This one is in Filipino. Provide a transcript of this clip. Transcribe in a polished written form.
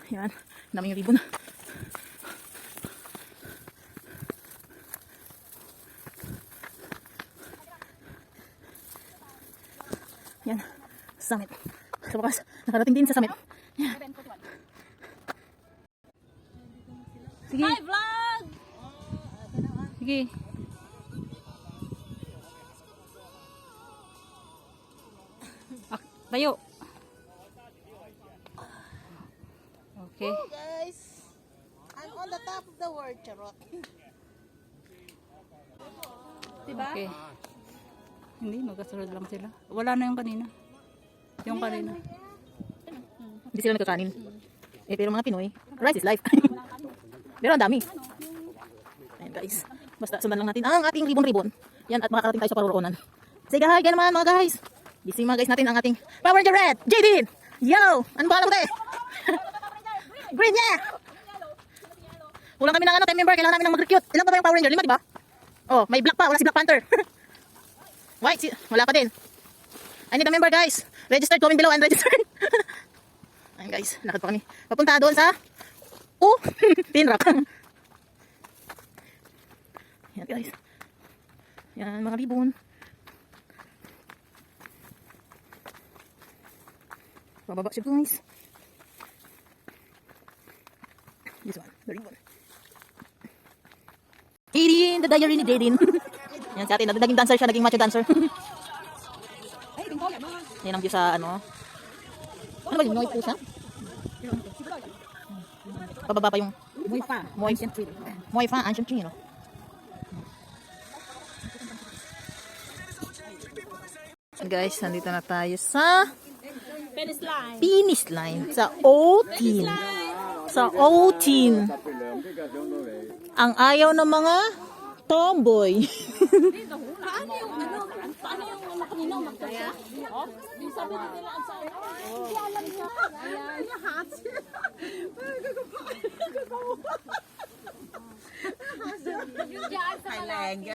Yan. Daming ribbon. Yan. Summit. Sa wakas, nakarating din sa summit. Yan. Sige. Hi, vlog! Sige. Tayo. Okay. Hello guys, I'm on the top of the world, charot. Diba? Okay. Hindi, magkasunod lang sila. Wala na yung kanina. Yung kanina. Hindi sila nagkakanin. Eh, pero mga Pinoy, rice is life. Pero ang dami. Ayan guys. Basta sundan lang natin ang ating ribbon-ribbon. Yan, at makakarating tayo sa paruroonan. Say hi, kaya naman mga guys. Busy mga guys natin ang ating Power Ranger Red, JD! Yo! Ano ba alam ko Green, yeah! Kulang kami ng ano, team member. Kailangan namin ng mag-recruit. Ilan pa ba yung Power Ranger? 5, diba? Oh, may black pa. Wala si Black Panther. White, wala pa din. I need a member guys. Registered, comment below and registered. Ayan guys, lakad pa kami. Papunta doon sa Tin Rock. Yan guys. Yan, mga ribbon. Bababa siya guys. This one, the ribbon. Katie, the diary ni Jaden. Yan si atin, naging dancer siya, naging macho dancer. Yan ang view sa ano. Ano ba yung Moy Pusa? Pababa pa yung Moy Fa, ancient tree, no? Guys, nandito na tayo sa finish line. Sa O-Team. Sa O-Team. Ang ayaw ng mga tomboy. Paano yung kanina magkaya? Yung sabi nila ang sabi, hindi alam niya. Ayan. Lahat. Gagawa.